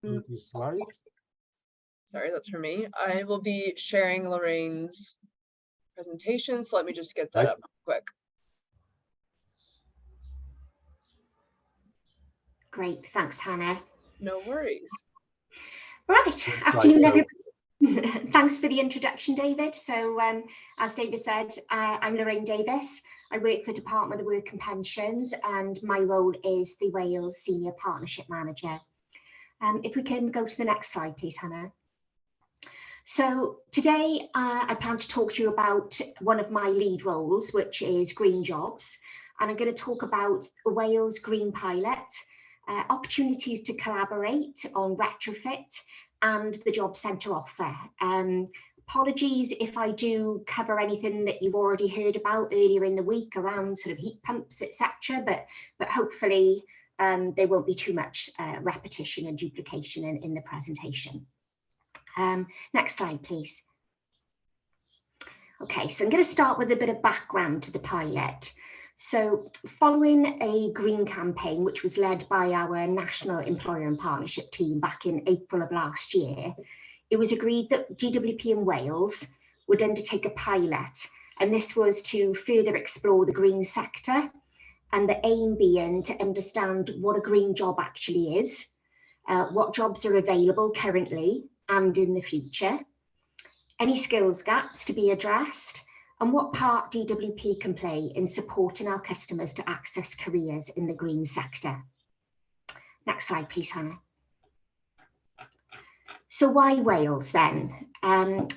Go to slides. Sorry, that's for me. I will be sharing Lorraine's presentation, so let me just get that up quick. Great, thanks, Hannah. No worries. Right, afternoon, everybody. Thanks for the introduction, David. So, as David said, I'm Lorraine Davis. I work for Department of Work and Pensions, and my role is the Wales Senior Partnership Manager. If we can go to the next slide, please, Hannah. So today I plan to talk to you about one of my lead roles, which is green jobs. And I'm going to talk about a Wales Green Pilot, opportunities to collaborate on retrofit and the job centre offer. Apologies if I do cover anything that you've already heard about earlier in the week around sort of heat pumps, etc. But hopefully there won't be too much repetition and duplication in the presentation. Next slide, please. Okay, so I'm going to start with a bit of background to the pilot. So following a green campaign, which was led by our National Employer and Partnership team back in April of last year, it was agreed that DWP in Wales would undertake a pilot, and this was to further explore the green sector, and the aim being to understand what a green job actually is, what jobs are available currently and in the future, any skills gaps to be addressed, and what part DWP can play in supporting our customers to access careers in the green sector. Next slide, please, Hannah. So why Wales then?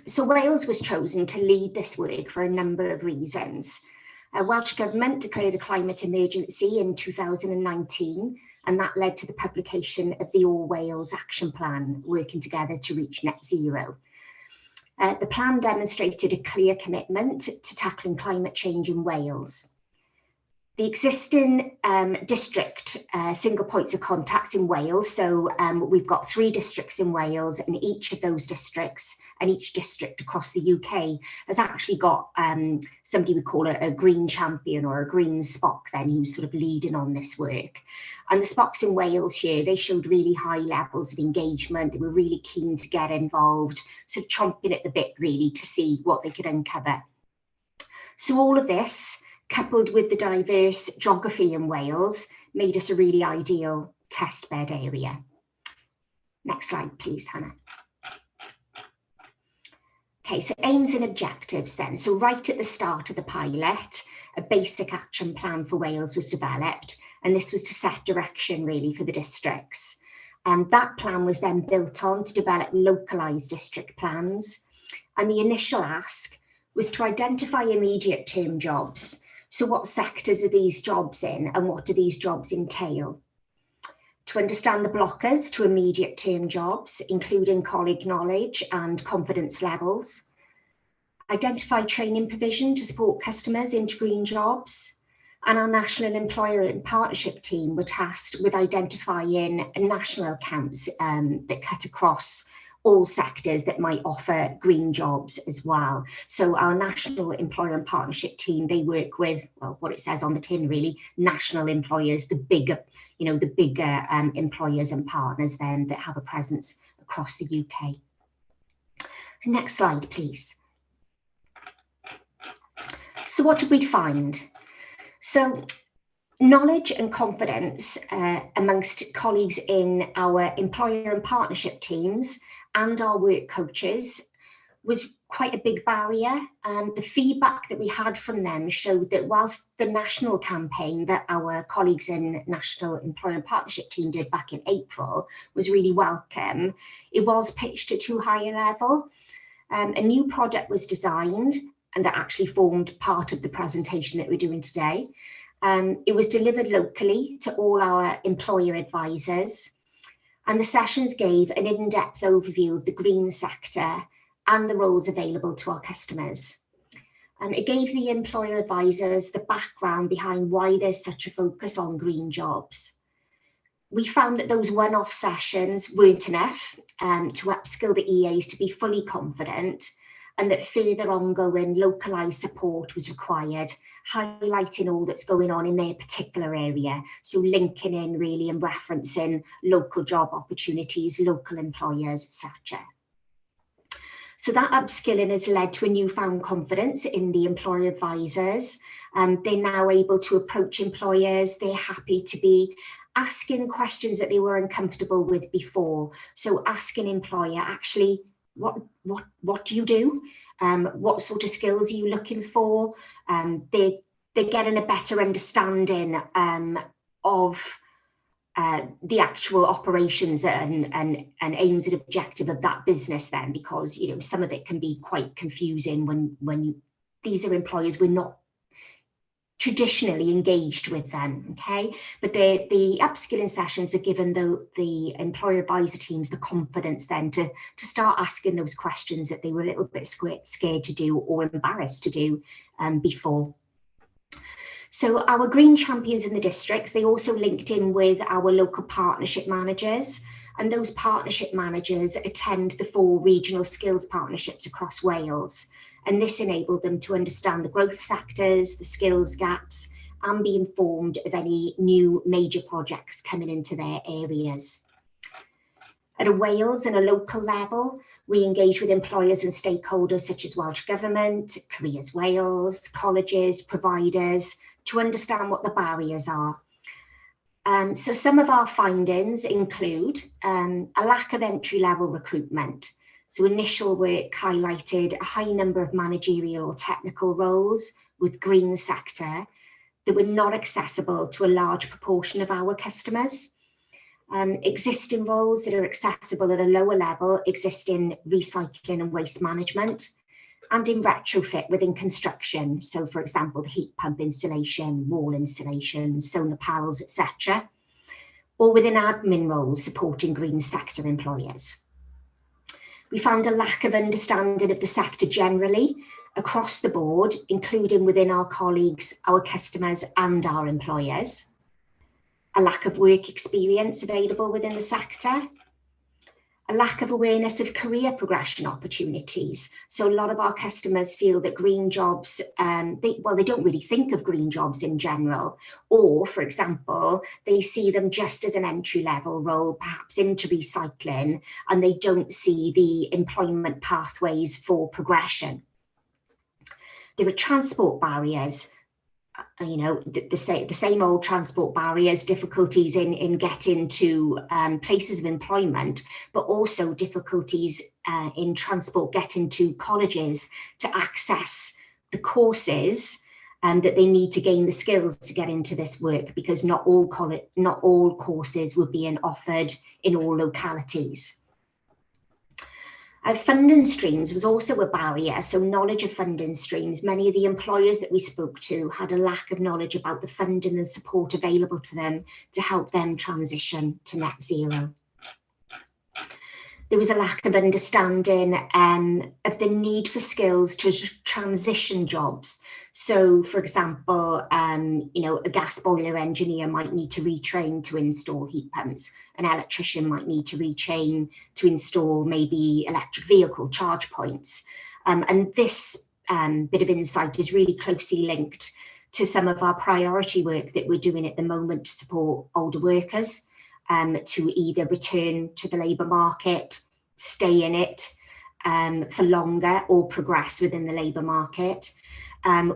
So Wales was chosen to lead this work for a number of reasons. Welsh Government declared a climate emergency in 2019, and that led to the publication of the All Wales Action Plan, working together to reach net zero. The plan demonstrated a clear commitment to tackling climate change in Wales. The existing district single points of contact in Wales, so we've got 3 districts in Wales, and each of those districts and each district across the UK has actually got somebody we call a green champion or a green Spock then who's sort of leading on this work. And the Spocks in Wales here, they showed really high levels of engagement. They were really keen to get involved, sort of chomping at the bit really to see what they could uncover. So all of this, coupled with the diverse geography in Wales, made us a really ideal testbed area. Next slide, please, Hannah. Okay, so aims and objectives then. So right at the start of the pilot, a basic action plan for Wales was developed, and this was to set direction really for the districts. And that plan was then built on to develop localised district plans. And the initial ask was to identify immediate term jobs. So what sectors are these jobs in, and what do these jobs entail? To understand the blockers to immediate term jobs, including colleague knowledge and confidence levels. Identify training provision to support customers into green jobs. And our National Employer and Partnership team were tasked with identifying national accounts that cut across all sectors that might offer green jobs as well. So our National Employer and Partnership team, they work with, well, what it says on the tin really, national employers, the bigger employers and partners then that have a presence across the UK. Next slide, please. So what did we find? So knowledge and confidence amongst colleagues in our employer and partnership teams and our work coaches was quite a big barrier. The feedback that we had from them showed that whilst the national campaign that our colleagues in National Employer and Partnership team did back in April was really welcome, it was pitched at too high a level. A new product was designed, and that actually formed part of the presentation that we're doing today. It was delivered locally to all our employer advisors, and the sessions gave an in-depth overview of the green sector and the roles available to our customers. It gave the employer advisors the background behind why there's such a focus on green jobs. We found that those one-off sessions weren't enough to upskill the EAs to be fully confident, and that further ongoing localised support was required, highlighting all that's going on in their particular area. So linking in really and referencing local job opportunities, local employers, etc. So that upskilling has led to a newfound confidence in the employer advisors. They're now able to approach employers. They're happy to be asking questions that they were uncomfortable with before. So asking employer, actually, what do you do? What sort of skills are you looking for? They're getting a better understanding of the actual operations and aims and objective of that business then, because some of it can be quite confusing when these are employers we're not traditionally engaged with them, okay? But the upskilling sessions are given the employer advisor teams the confidence then to start asking those questions that they were a little bit scared to do or embarrassed to do before. So our green champions in the districts, they also linked in with our local partnership managers, and those partnership managers attend the 4 regional skills partnerships across Wales. And this enabled them to understand the growth sectors, the skills gaps, and be informed of any new major projects coming into their areas. At a Wales and a local level, we engage with employers and stakeholders such as Welsh Government, Careers Wales, colleges, providers, to understand what the barriers are. So some of our findings include a lack of entry-level recruitment. So initial work highlighted a high number of managerial or technical roles with green sector that were not accessible to a large proportion of our customers. Existing roles that are accessible at a lower level exist in recycling and waste management, and in retrofit within construction. So for example, the heat pump installation, wall installation, solar panels, etc. Or within admin roles supporting green sector employers. We found a lack of understanding of the sector generally across the board, including within our colleagues, our customers and our employers. A lack of work experience available within the sector. A lack of awareness of career progression opportunities. So a lot of our customers feel that green jobs, they don't really think of green jobs in general, or for example, they see them just as an entry-level role, perhaps into recycling, and they don't see the employment pathways for progression. There are transport barriers. The same old transport barriers, difficulties in getting to places of employment, but also difficulties in transport getting to colleges to access the courses that they need to gain the skills to get into this work, because not all courses were being offered in all localities. Funding streams was also a barrier, so knowledge of funding streams. Many of the employers that we spoke to had a lack of knowledge about the funding and support available to them to help them transition to net zero. There was a lack of understanding of the need for skills to transition jobs. So, for example, a gas boiler engineer might need to retrain to install heat pumps. An electrician might need to retrain to install maybe electric vehicle charge points. And this bit of insight is really closely linked to some of our priority work that we're doing at the moment to support older workers to either return to the labour market, stay in it for longer, or progress within the labour market,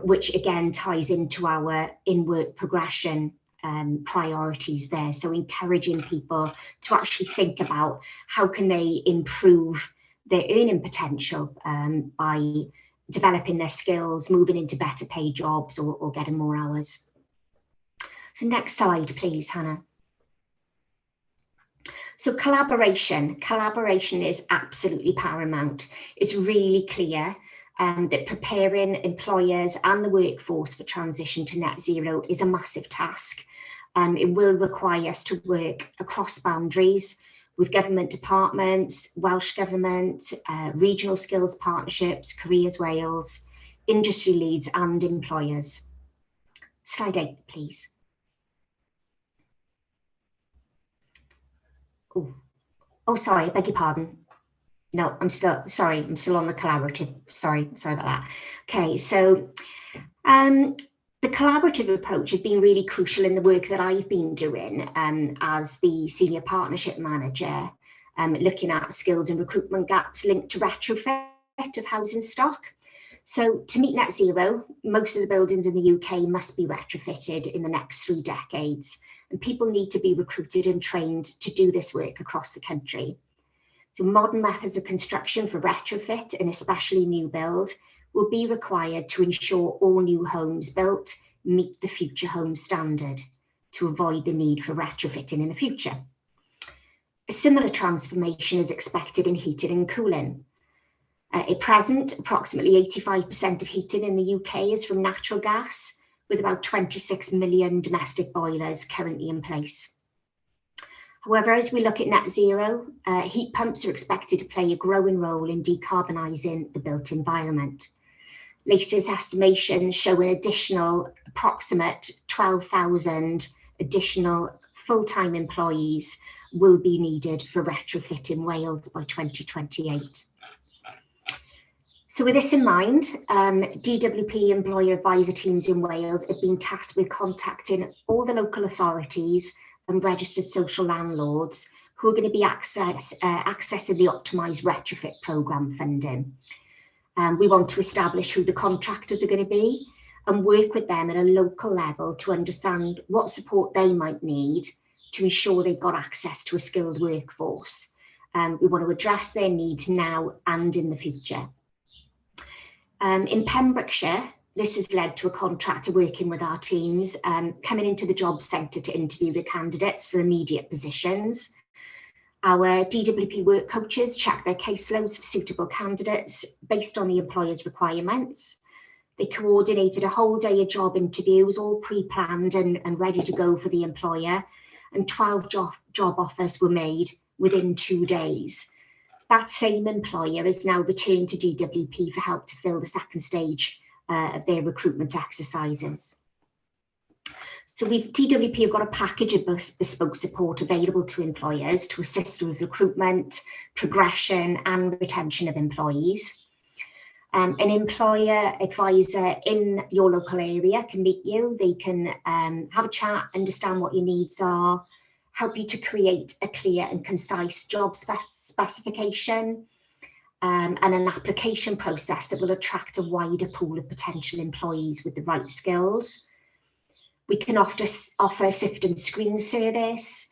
which again ties into our in-work progression priorities there. So encouraging people to actually think about how can they improve their earning potential by developing their skills, moving into better paid jobs, or getting more hours. So next slide, please, Hannah. So collaboration is absolutely paramount. It's really clear that preparing employers and the workforce for transition to net zero is a massive task. It will require us to work across boundaries with government departments, Welsh Government, regional skills partnerships, Careers Wales, industry leads and employers. Slide 8, please. Oh, sorry, I beg your pardon. No, I'm still on the collaborative. Sorry about that. Okay, so the collaborative approach has been really crucial in the work that I've been doing as the senior partnership manager, looking at skills and recruitment gaps linked to retrofit of housing stock. So to meet net zero, most of the buildings in the UK must be retrofitted in the next 3 decades, and people need to be recruited and trained to do this work across the country. So modern methods of construction for retrofit and especially new build will be required to ensure all new homes built meet the Future Home Standard to avoid the need for retrofitting in the future. A similar transformation is expected in heating and cooling. At present, approximately 85% of heating in the UK is from natural gas, with about 26 million domestic boilers currently in place. However, as we look at net zero, heat pumps are expected to play a growing role in decarbonising the built environment. Latest estimations show an additional approximate 12,000 additional full-time employees will be needed for retrofit in Wales by 2028. So with this in mind, DWP employer advisor teams in Wales have been tasked with contacting all the local authorities and registered social landlords who are going to be accessing the optimised retrofit programme funding. We want to establish who the contractors are going to be and work with them at a local level to understand what support they might need to ensure they've got access to a skilled workforce. We want to address their needs now and in the future. In Pembrokeshire, this has led to a contractor working with our teams, coming into the job centre to interview the candidates for immediate positions. Our DWP work coaches check their caseloads for suitable candidates based on the employer's requirements. They coordinated a whole day of job interviews, all pre-planned and ready to go for the employer, and 12 job offers were made within 2 days. That same employer has now returned to DWP for help to fill the second stage of their recruitment exercises. So DWP have got a package of bespoke support available to employers to assist with recruitment, progression and retention of employees. An employer advisor in your local area can meet you. They can have a chat, understand what your needs are, help you to create a clear and concise job specification, and an application process that will attract a wider pool of potential employees with the right skills. We can offer sift and screen service,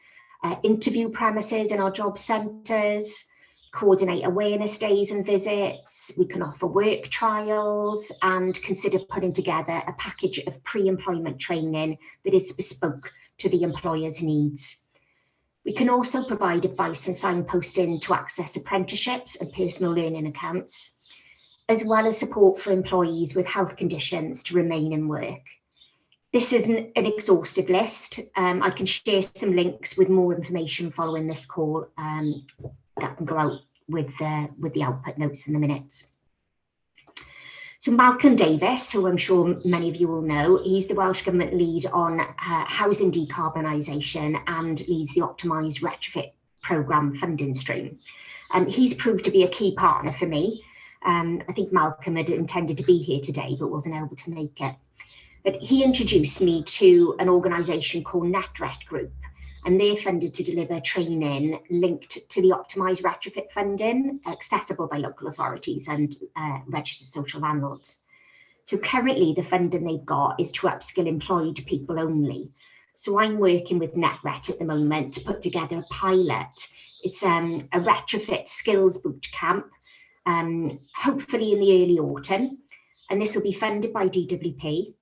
interview premises in our job centres, coordinate awareness days and visits. We can offer work trials and consider putting together a package of pre-employment training that is bespoke to the employer's needs. We can also provide advice and signposting to access apprenticeships and personal learning accounts, as well as support for employees with health conditions to remain in work. This isn't an exhaustive list. I can share some links with more information following this call that can go out with the output notes in the minutes. So Malcolm Davis, who I'm sure many of you will know, he's the Welsh Government lead on housing decarbonisation and leads the optimised retrofit programme funding stream. He's proved to be a key partner for me. I think Malcolm had intended to be here today, but wasn't able to make it. But he introduced me to an organisation called NetRet Group, and they're funded to deliver training linked to the optimised retrofit funding, accessible by local authorities and registered social landlords. So currently the funding they've got is to upskill employed people only. So I'm working with NetRet at the moment to put together a pilot. It's a retrofit skills boot camp, hopefully in the early autumn, and this will be funded by DWP,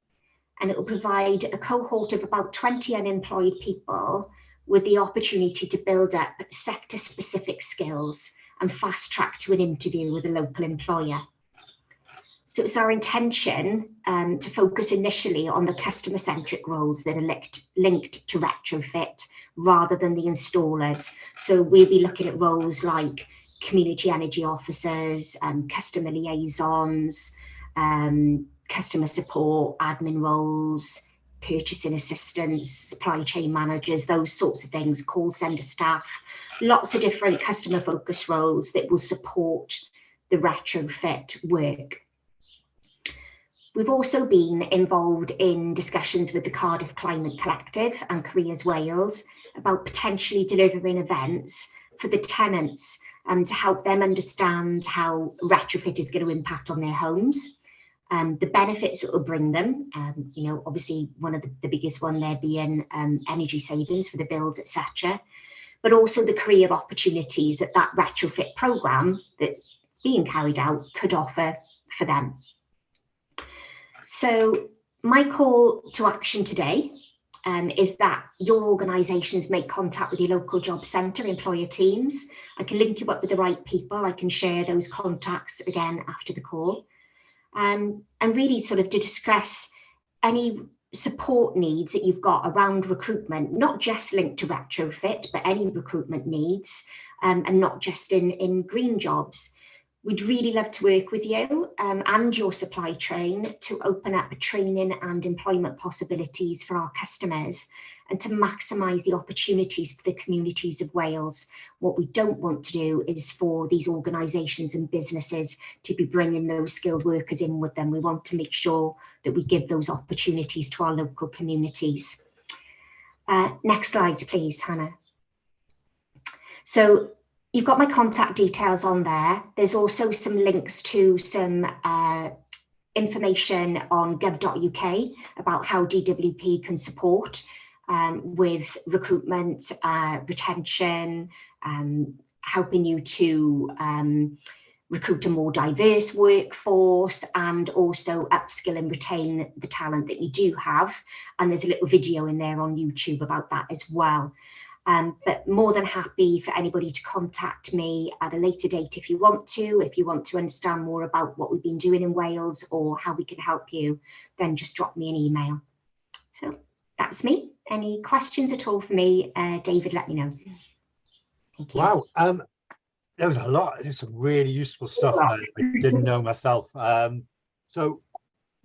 and it will provide a cohort of about 20 unemployed people with the opportunity to build up sector-specific skills and fast track to an interview with a local employer. So it's our intention to focus initially on the customer-centric roles that are linked to retrofit rather than the installers. So we'll be looking at roles like community energy officers, customer liaisons, customer support, admin roles, purchasing assistants, supply chain managers, those sorts of things, call centre staff, lots of different customer focused roles that will support the retrofit work. We've also been involved in discussions with the Cardiff Climate Collective and Careers Wales about potentially delivering events for the tenants to help them understand how retrofit is going to impact on their homes, the benefits it will bring them. You know, obviously one of the biggest one there being energy savings for the builds, etc., but also the career opportunities that that retrofit programme that's being carried out could offer for them. So my call to action today is that your organisations make contact with your local job centre employer teams. I can link you up with the right people. I can share those contacts again after the call, and really sort of to discuss any support needs that you've got around recruitment, not just linked to retrofit, but any recruitment needs, and not just in green jobs. We'd really love to work with you and your supply chain to open up training and employment possibilities for our customers and to maximise the opportunities for the communities of Wales. What we don't want to do is for these organisations and businesses to be bringing those skilled workers in with them. We want to make sure that we give those opportunities to our local communities. Next slide, please, Hannah. So you've got my contact details on there. There's also some links to some information on gov.uk about how DWP can support with recruitment, retention, helping you to recruit a more diverse workforce and also upskill and retain the talent that you do have. And there's a little video in there on YouTube about that as well. But more than happy for anybody to contact me at a later date if you want to understand more about what we've been doing in Wales or how we can help you, then just drop me an email. So that's me. Any questions at all for me, David, let me know. Thank you. Wow, there was a lot. There's some really useful stuff that I didn't know myself. So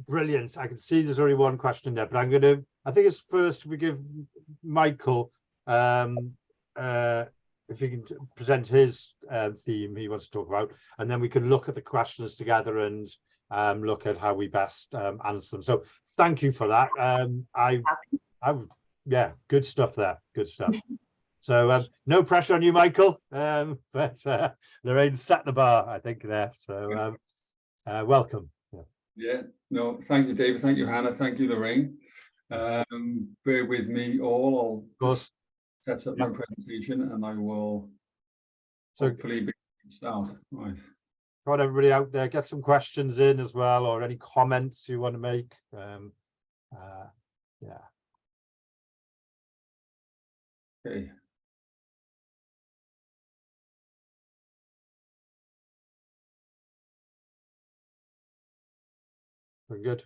brilliant. I can see there's already one question there, but I think it's first we give Michael, if he can present his theme he wants to talk about, and then we can look at the questions together and look at how we best answer them. So thank you for that. Yeah, good stuff there. Good stuff. So no pressure on you, Michael, but Lorraine set the bar, I think, there. So welcome. Yeah, no, thank you, David. Thank you, Hannah. Thank you, Lorraine. Bear with me all. I'll just set up my presentation and I will hopefully start. Right. Got everybody out there, get some questions in as well, or any comments you want to make. Yeah. Okay. Very good.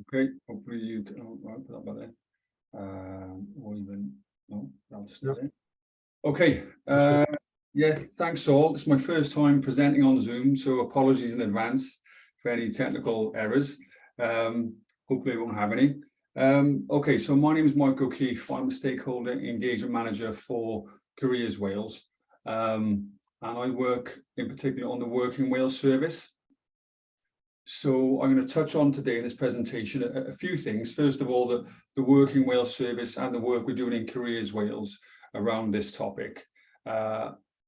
Okay, hopefully you can put that by there. Or even no, that'll stay there. Okay. Yeah, thanks all. It's my first time presenting on Zoom, so apologies in advance for any technical errors. Hopefully I won't have any. Okay, so my name is Michael O'Keefe. I'm a stakeholder engagement manager for Careers Wales, and I work in particular on the Working Wales service. So I'm going to touch on today in this presentation a few things. First of all, the Working Wales service and the work we're doing in Careers Wales around this topic.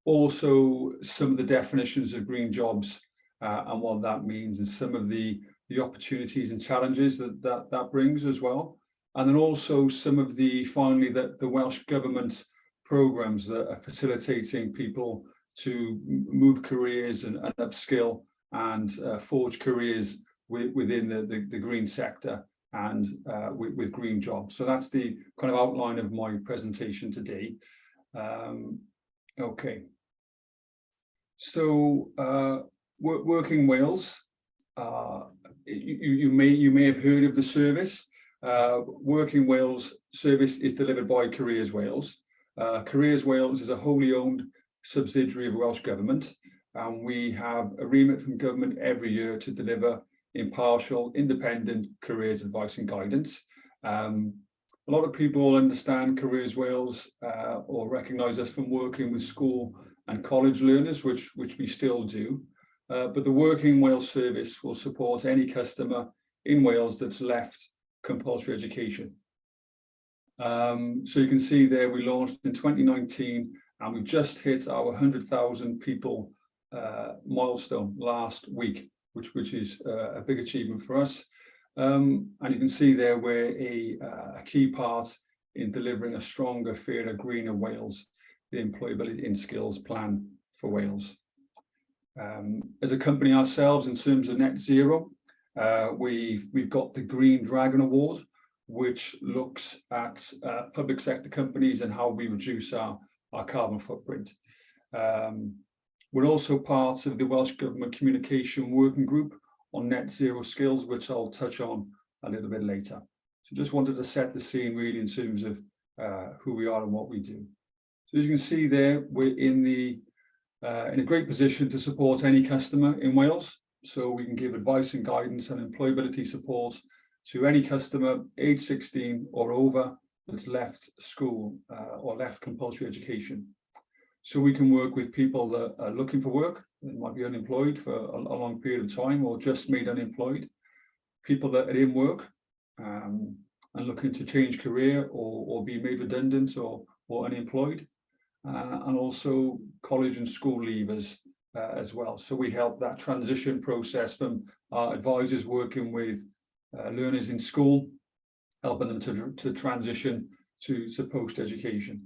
Also, some of the definitions of green jobs and what that means, and some of the opportunities and challenges that brings as well. And then also some of finally the Welsh Government programmes that are facilitating people to move careers and upskill and forge careers within the green sector and with green jobs. So that's the kind of outline of my presentation today. Okay. So Working Wales, you may have heard of the service. Working Wales service is delivered by Careers Wales. Careers Wales is a wholly owned subsidiary of Welsh Government, and we have a remit from government every year to deliver impartial, independent careers advice and guidance. A lot of people understand Careers Wales or recognise us from working with school and college learners, which we still do. But the Working Wales service will support any customer in Wales that's left compulsory education. So you can see there we launched in 2019 and we've just hit our 100,000 people milestone last week, which is a big achievement for us. And you can see there we're a key part in delivering a stronger, fairer, greener Wales, the employability and skills plan for Wales. As a company ourselves, in terms of net zero, we've got the Green Dragon Award, which looks at public sector companies and how we reduce our carbon footprint. We're also part of the Welsh Government Communication Working Group on net zero skills, which I'll touch on a little bit later. So just wanted to set the scene really in terms of who we are and what we do. So as you can see there, we're in a great position to support any customer in Wales. So we can give advice and guidance and employability support to any customer age 16 or over that's left school or left compulsory education. So we can work with people that are looking for work, that might be unemployed for a long period of time or just made unemployed, people that are in work and looking to change career or be made redundant or unemployed, and also college and school leavers as well. So we help that transition process from our advisors working with learners in school, helping them to transition to post-education.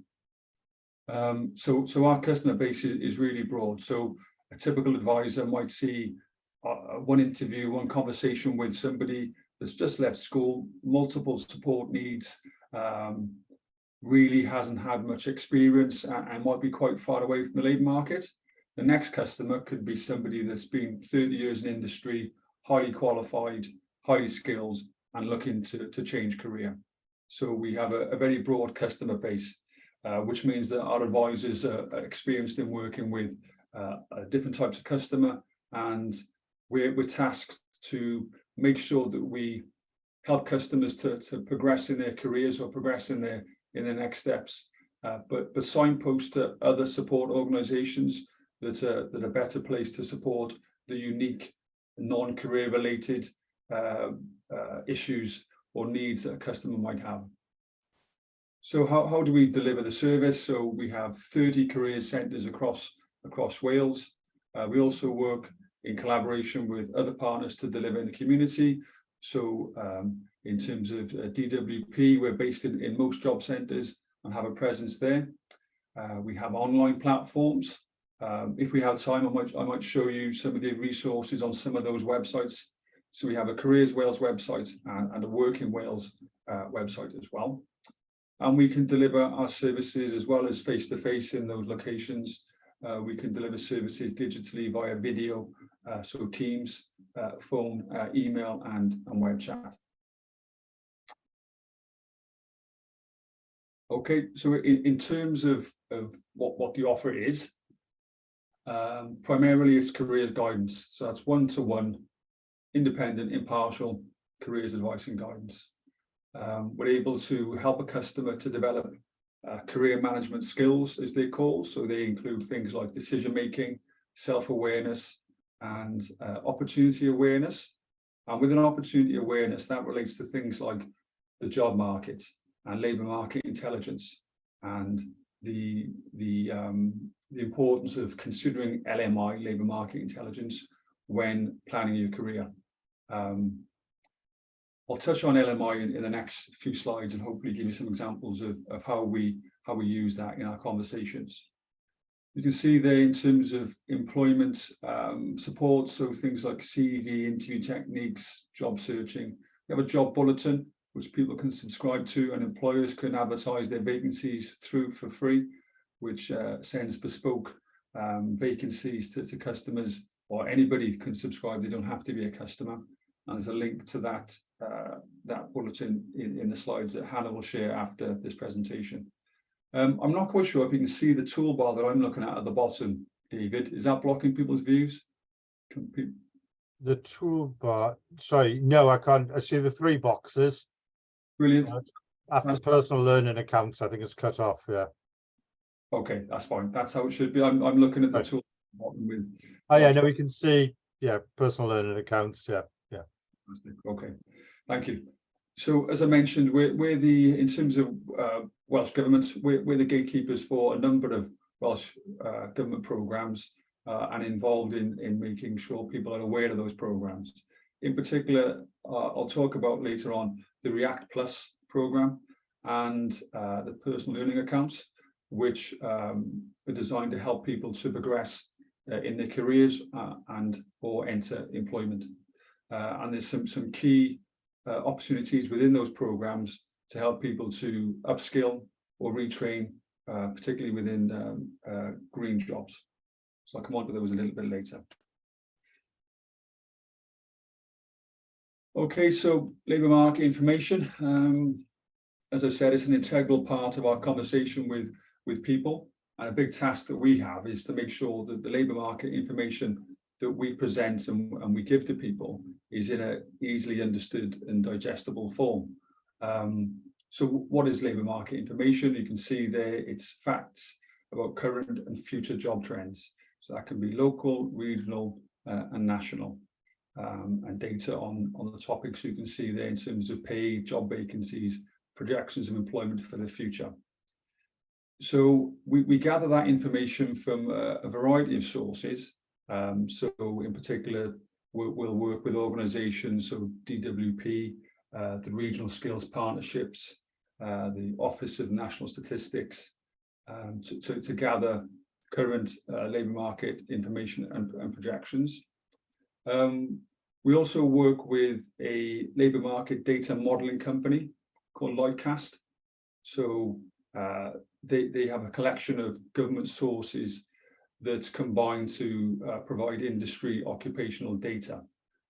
So our customer base is really broad. So a typical advisor might see one interview, one conversation with somebody that's just left school, multiple support needs, really hasn't had much experience and might be quite far away from the labour market. The next customer could be somebody that's been 30 years in industry, highly qualified, highly skilled, and looking to change career. So we have a very broad customer base, which means that our advisors are experienced in working with different types of customer, and we're tasked to make sure that we help customers to progress in their careers or progress in their next steps, but signpost to other support organisations that are better placed to support the unique non-career related issues or needs that a customer might have. So how do we deliver the service? So we have 30 career centres across Wales. We also work in collaboration with other partners to deliver in the community. So in terms of DWP, we're based in most job centres and have a presence there. We have online platforms. If we have time, I might show you some of the resources on some of those websites. So we have a Careers Wales website and a Working Wales website as well. And we can deliver our services as well as face-to-face in those locations. We can deliver services digitally via video, so Teams, phone, email, and web chat. Okay, so in terms of what the offer is, primarily it's careers guidance. So that's one-to-one, independent, impartial careers advice and guidance. We're able to help a customer to develop career management skills, as they call. So they include things like decision making, self-awareness, and opportunity awareness. And within opportunity awareness, that relates to things like the job market and labour market intelligence, and the importance of considering LMI, labour market intelligence, when planning your career. I'll touch on LMI in the next few slides and hopefully give you some examples of how we use that in our conversations. You can see there in terms of employment support, so things like CV, interview techniques, job searching. We have a job bulletin which people can subscribe to, and employers can advertise their vacancies through for free, which sends bespoke vacancies to customers, or anybody can subscribe. They don't have to be a customer. And there's a link to that bulletin in the slides that Hannah will share after this presentation. I'm not quite sure if you can see the toolbar that I'm looking at the bottom, David. Is that blocking people's views? The toolbar, sorry, no, I can't. I see the three boxes. Brilliant. After personal learning accounts, I think it's cut off. Yeah. Okay, that's fine. That's how it should be. I'm looking at the Right. tool with. Oh yeah, no, we can see. Yeah, personal learning accounts. Yeah, yeah. Okay, thank you. So as I mentioned, we're the, in terms of Welsh Government, we're the gatekeepers for a number of Welsh government programmes and involved in making sure people are aware of those programmes. In particular, I'll talk about later on the React Plus programme and the personal learning accounts, which are designed to help people to progress in their careers and or enter employment. And there's some key opportunities within those programs to help people to upskill or retrain, particularly within green jobs. So I'll come on to those a little bit later. Okay, so labour market information. As I said, it's an integral part of our conversation with people, and a big task that we have is to make sure that the labour market information that we present and we give to people is in a easily understood and digestible form. So what is labour market information? You can see there it's facts about current and future job trends. So that can be local, regional and national. And data on the topics you can see there in terms of pay, job vacancies, projections of employment for the future. So we gather that information from a variety of sources. So in particular, we'll work with organisations, so DWP, the Regional Skills Partnerships, the Office of National Statistics, to gather current labour market information and projections. We also work with a labour market data modelling company called Lloydcast. So they have a collection of government sources that's combined to provide industry occupational data.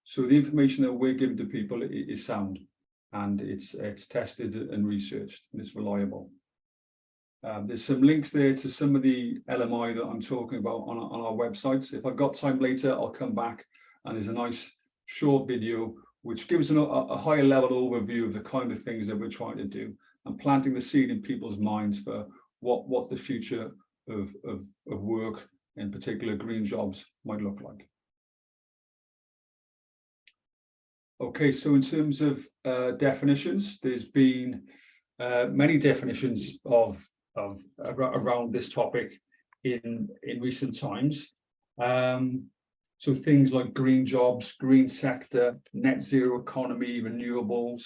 So the information that we're giving to people is sound, and it's tested and researched, and it's reliable. There's some links there to some of the LMI that I'm talking about on our websites. If I've got time later, I'll come back, and there's a nice short video which gives a higher level overview of the kind of things that we're trying to do and planting the seed in people's minds for what the future of work, in particular green jobs, might look like. Okay, so in terms of definitions, there's been many definitions of around this topic in recent times. So things like green jobs, green sector, net zero economy, renewables.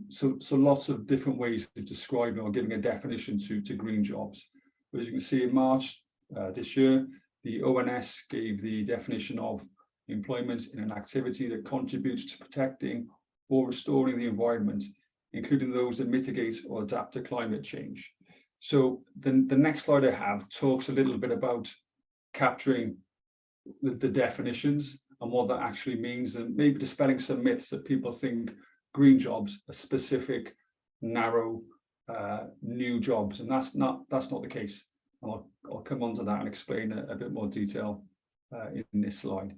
So lots of different ways of describing or giving a definition to green jobs. But as you can see, in March this year, the ONS gave the definition of employment in an activity that contributes to protecting or restoring the environment, including those that mitigate or adapt to climate change. So the next slide I have talks a little bit about capturing the definitions and what that actually means, and maybe dispelling some myths that people think green jobs are specific, narrow, new jobs, and that's not the case. I'll come on to that and explain a bit more detail in this slide.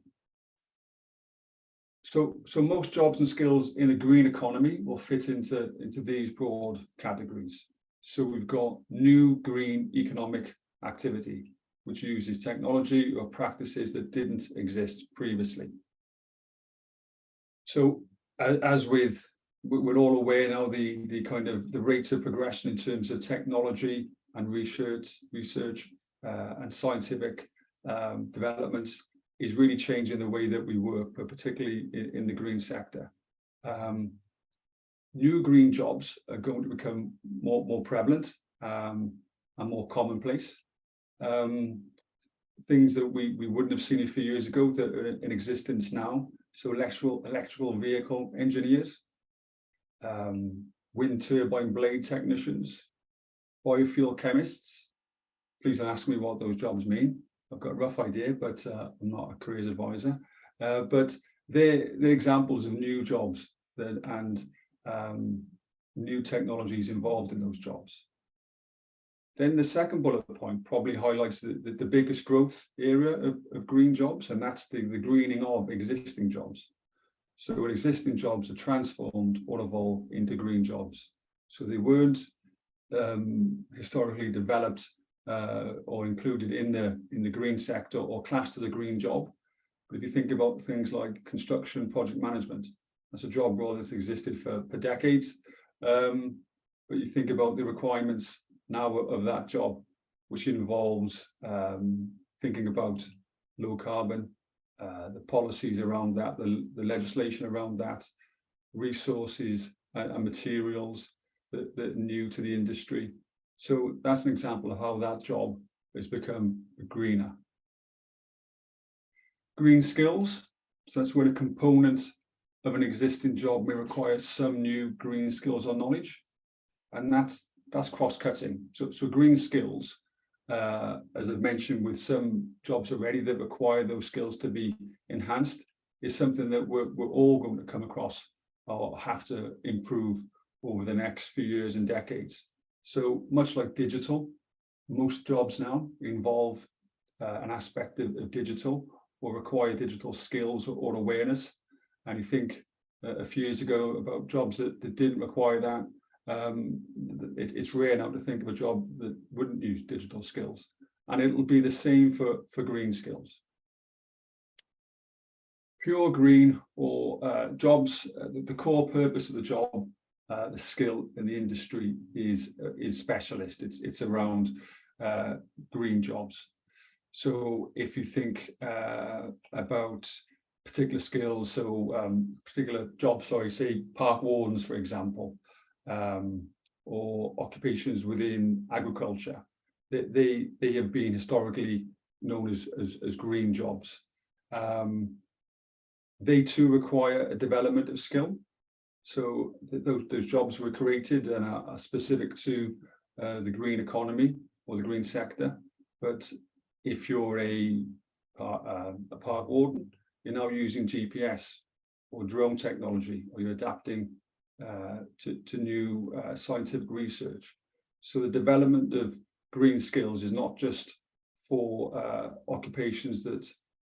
So most jobs and skills in a green economy will fit into these broad categories. So we've got new green economic activity, which uses technology or practices that didn't exist previously. So as we're all aware now, the kind of the rates of progression in terms of technology and research and scientific developments is really changing the way that we work, but particularly in the green sector. New green jobs are going to become more prevalent and more commonplace. Things that we wouldn't have seen a few years ago that are in existence now. So electrical vehicle engineers, wind turbine blade technicians, biofuel chemists. Please don't ask me what those jobs mean. I've got a rough idea, but I'm not a careers advisor. But they're examples of new jobs and new technologies involved in those jobs. Then the second bullet point probably highlights the biggest growth area of green jobs, and that's the greening of existing jobs. So when existing jobs are transformed or evolve into green jobs. So they weren't historically developed or included in the green sector or classed as a green job. But if you think about things like construction project management, that's a job role that's existed for decades. But you think about the requirements now of that job, which involves thinking about low carbon, the policies around that, the legislation around that, resources and materials that are new to the industry. So that's an example of how that job has become greener. Green skills, so that's where a component of an existing job may require some new green skills or knowledge, and that's cross-cutting. So green skills, as I've mentioned, with some jobs already that require those skills to be enhanced, is something that we're all going to come across or have to improve over the next few years and decades. So much like digital, most jobs now involve an aspect of digital or require digital skills or awareness. And you think a few years ago about jobs that didn't require that. It's rare now to think of a job that wouldn't use digital skills, and it'll be the same for green skills. Pure green or jobs, the core purpose of the job, the skill in the industry is specialist. It's around green jobs. So if you think about particular skills, so particular jobs, sorry, say park wardens, for example, or occupations within agriculture, they have been historically known as green jobs. They too require a development of skill. So those jobs were created and are specific to the green economy or the green sector. But if you're a park warden, you're now using GPS or drone technology, or you're adapting to new scientific research. So the development of green skills is not just for occupations that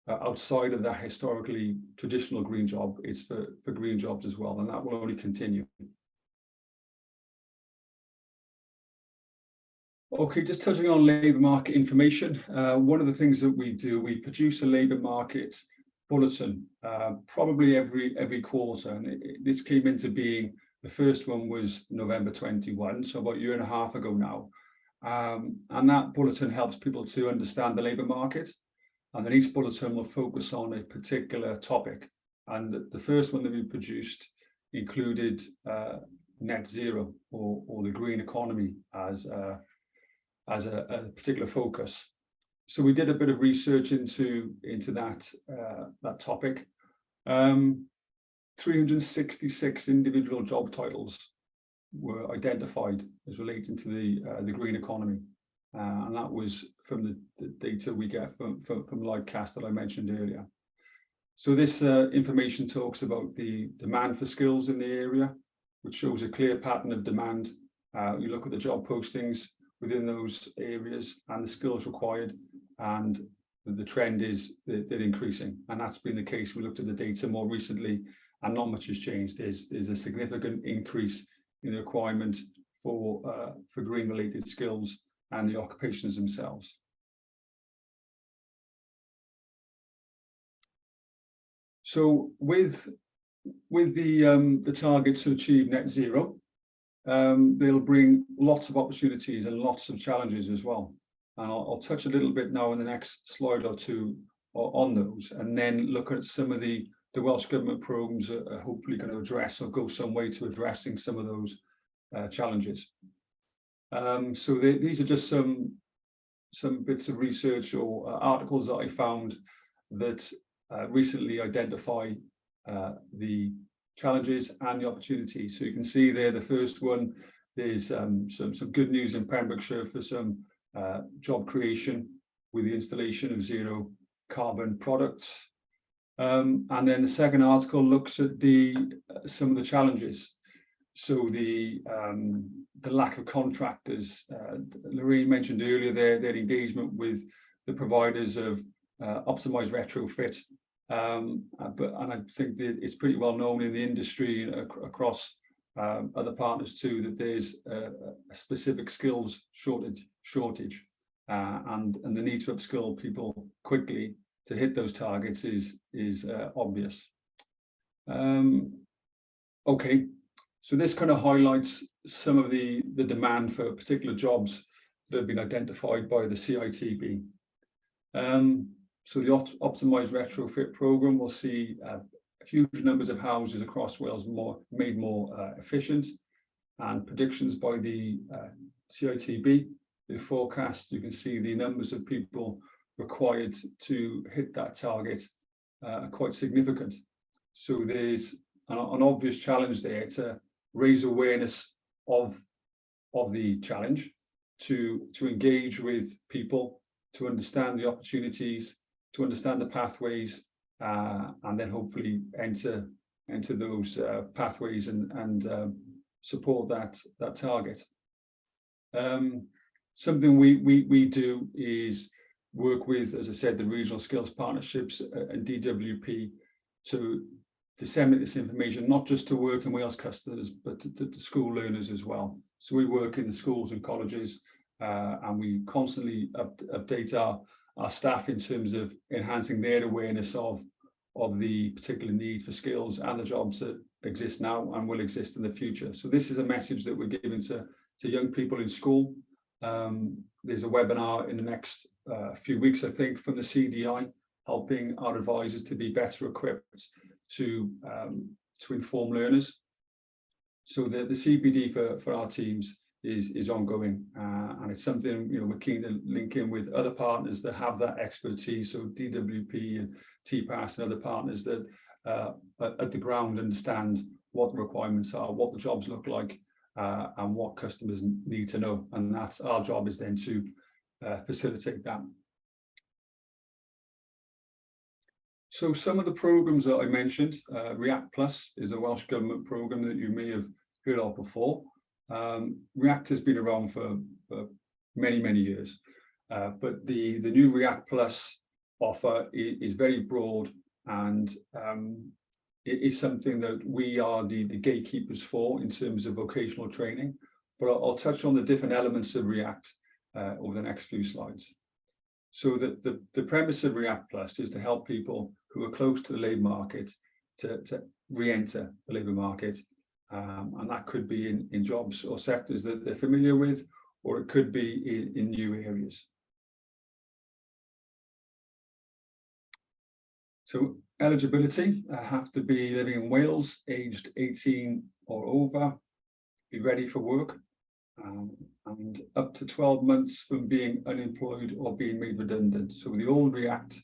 are outside of that historically traditional green job, it's for green jobs as well, and that will only continue. Okay, just touching on labour market information. One of the things that we do, we produce a labour market bulletin probably every quarter, and this came into being. The first one was November 21, so about a year and a half ago now, and that bulletin helps people to understand the labour market, and then each bulletin will focus on a particular topic. And the first one that we produced included net zero or the green economy as a particular focus. So we did a bit of research into that topic. 366 individual job titles were identified as relating to the green economy, and that was from the data we get from Livecast that I mentioned earlier. So this information talks about the demand for skills in the area, which shows a clear pattern of demand. You look at the job postings within those areas and the skills required, and the trend is they're increasing, and that's been the case. We looked at the data more recently, and not much has changed. There's a significant increase in the requirement for green related skills and the occupations themselves. So with the target to achieve net zero, they'll bring lots of opportunities and lots of challenges as well. And I'll touch a little bit now in the next slide or two on those, and then look at some of the Welsh Government programmes that are hopefully going to address or go some way to addressing some of those challenges. So these are just some bits of research or articles that I found that recently identify the challenges and the opportunities. So you can see there, the first one is some good news in Pembrokeshire for some job creation with the installation of zero carbon products. And then the second article looks at some of the challenges. So the lack of contractors. Lorraine mentioned earlier their engagement with the providers of optimized retrofit And I think that it's pretty well known in the industry and across other partners too, that there's a specific skills shortage, and the need to upskill people quickly to hit those targets is obvious. Okay, so this kind of highlights some of the demand for particular jobs that have been identified by the CITB. So the optimised retrofit programme will see huge numbers of houses across Wales made more efficient, and predictions by the CITB, the forecast, you can see the numbers of people required to hit that target are quite significant. So there's an obvious challenge there to raise awareness of the challenge, to engage with people, to understand the opportunities, to understand the pathways, and then hopefully enter those pathways and support that target. Something we do is work with, as I said, the regional skills partnerships and DWP to disseminate this information, not just to working Wales customers, but to school learners as well. So we work in the schools and colleges, and we constantly update our staff in terms of enhancing their awareness of the particular need for skills and the jobs that exist now and will exist in the future. So this is a message that we're giving to young people in school. There's a webinar in the next few weeks, I think, from the CDI, helping our advisors to be better equipped to inform learners. So the CPD for our teams is ongoing, and it's something, you know, we're keen to link in with other partners that have that expertise. So DWP and TPAS and other partners that at the ground understand what the requirements are, what the jobs look like, and what customers need to know. And that's our job, is then to facilitate that. So some of the programs that I mentioned, React Plus is a Welsh Government program that you may have heard of before. React has been around for many years, but the new React Plus offer is very broad, and it is something that we are the gatekeepers for in terms of vocational training. But I'll touch on the different elements of React over the next few slides. So the premise of React Plus is to help people who are close to the labour market to re-enter the labour market. And that could be in jobs or sectors that they're familiar with, or it could be in new areas. So eligibility, have to be living in Wales, aged 18 or over, be ready for work, and up to 12 months from being unemployed or being made redundant. So the old React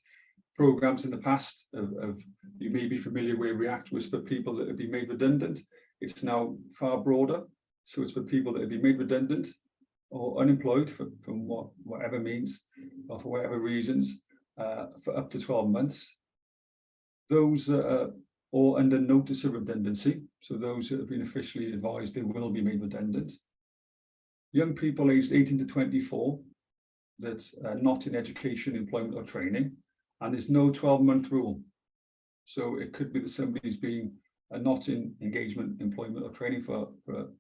programs in the past, you may be familiar where React was for people that have been made redundant. It's now far broader. So it's for people that have been made redundant or unemployed from whatever means, or for whatever reasons, for up to 12 months. Those that are all under notice of redundancy, so those that have been officially advised they will be made redundant. Young people aged 18 to 24 that are not in education, employment or training, and there's no 12-month rule. So it could be that somebody's been not in engagement, employment or training for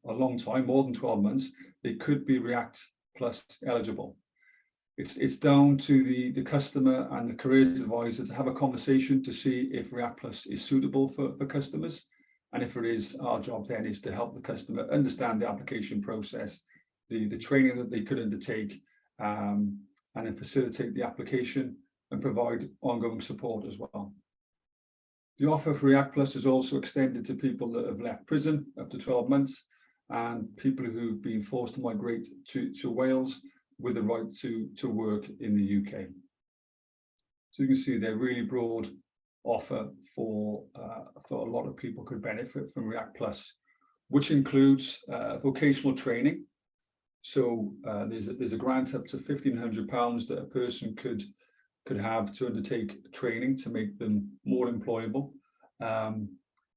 a long time, more than 12 months. They could be React Plus eligible. It's down to the customer and the careers advisor to have a conversation to see if React Plus is suitable for customers. And if it is, our job then is to help the customer understand the application process, the training that they could undertake, and then facilitate the application and provide ongoing support as well. The offer for React Plus is also extended to people that have left prison up to 12 months and people who've been forced to migrate to Wales with the right to work in the UK. So you can see they're really broad offer for a lot of people could benefit from React Plus, which includes vocational training. So there's a grant up to £1,500 that a person could have to undertake training to make them more employable.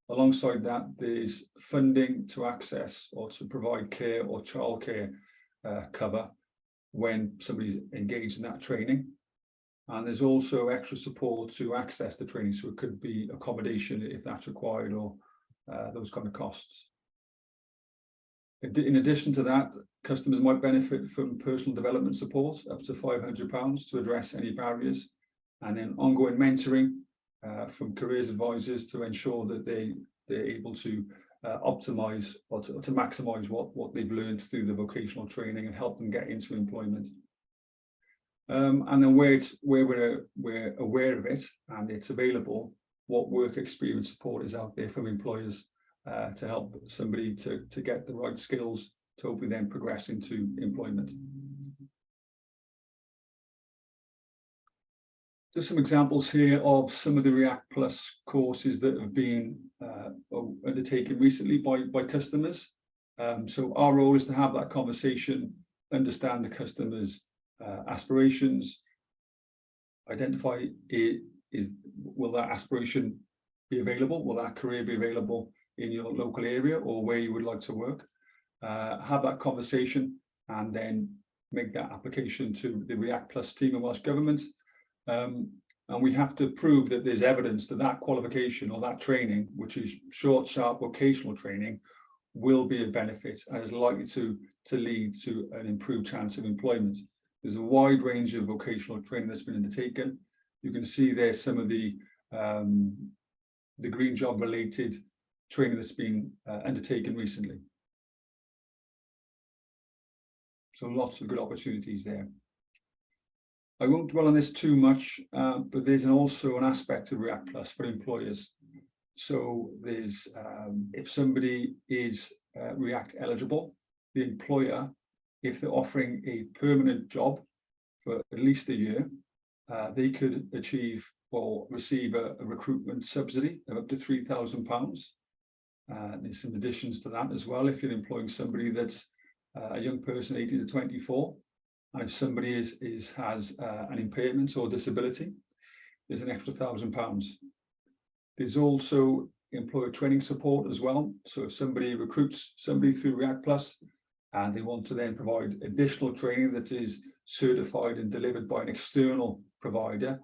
Alongside that, there's funding to access or to provide care or childcare cover when somebody's engaged in that training. And there's also extra support to access the training. So it could be accommodation if that's required, or those kind of costs. In addition to that, customers might benefit from personal development support up to £500 to address any barriers, and then ongoing mentoring from careers advisors to ensure that they're able to optimize or to maximize what they've learned through the vocational training and help them get into employment. And then where we're aware of it and it's available, what work experience support is out there from employers to help somebody to get the right skills to hopefully then progress into employment. Just some examples here of some of the React Plus courses that have been undertaken recently by customers. So our role is to have that conversation, understand the customer's aspirations, identify will that aspiration be available, will that career be available in your local area or where you would like to work, have that conversation and then make that application to the React Plus team and Welsh Government. And we have to prove that there's evidence that that qualification or that training, which is short, sharp vocational training, will be a benefit and is likely to lead to an improved chance of employment. There's a wide range of vocational training that's been undertaken. You can see there some of the green job related training that's been undertaken recently. So lots of good opportunities there. I won't dwell on this too much, but there's also an aspect of React Plus for employers. So there's if somebody is React eligible, the employer, if they're offering a permanent job for at least a year, they could achieve or receive a recruitment subsidy of up to £3,000. There's some additions to that as well. If you're employing somebody that's a young person 18 to 24, and if somebody has an impairment or disability, there's an extra £1,000. There's also employer training support as well. So if somebody recruits somebody through React Plus and they want to then provide additional training that is certified and delivered by an external provider,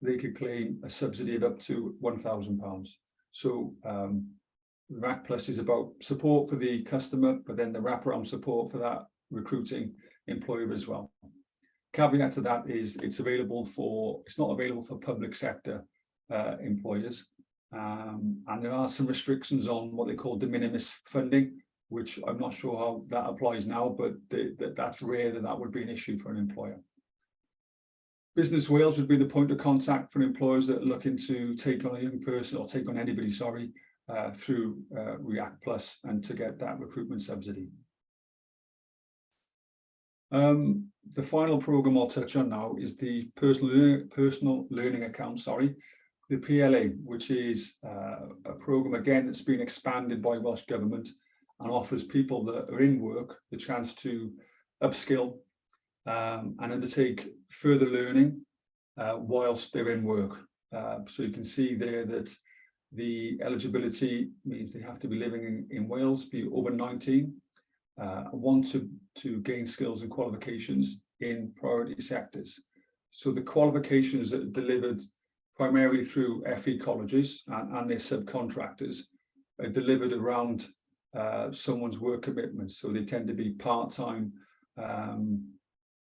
they could claim a subsidy of up to £1,000. So React Plus is about support for the customer, but then the wraparound support for that recruiting employer as well. Caveat to that is it's not available for public sector employers. And there are some restrictions on what they call de minimis funding, which I'm not sure how that applies now, but that's rare that would be an issue for an employer. Business Wales would be the point of contact for employers that are looking to take on a young person or take on anybody, sorry, through React Plus and to get that recruitment subsidy. The final program I'll touch on now is the personal learning account, the PLA, which is a program again that's been expanded by Welsh Government and offers people that are in work the chance to upskill and undertake further learning whilst they're in work. So you can see there that the eligibility means they have to be living in Wales, be over 19, want to gain skills and qualifications in priority sectors. So the qualifications that are delivered primarily through FE colleges and their subcontractors are delivered around someone's work commitments. So they tend to be part-time,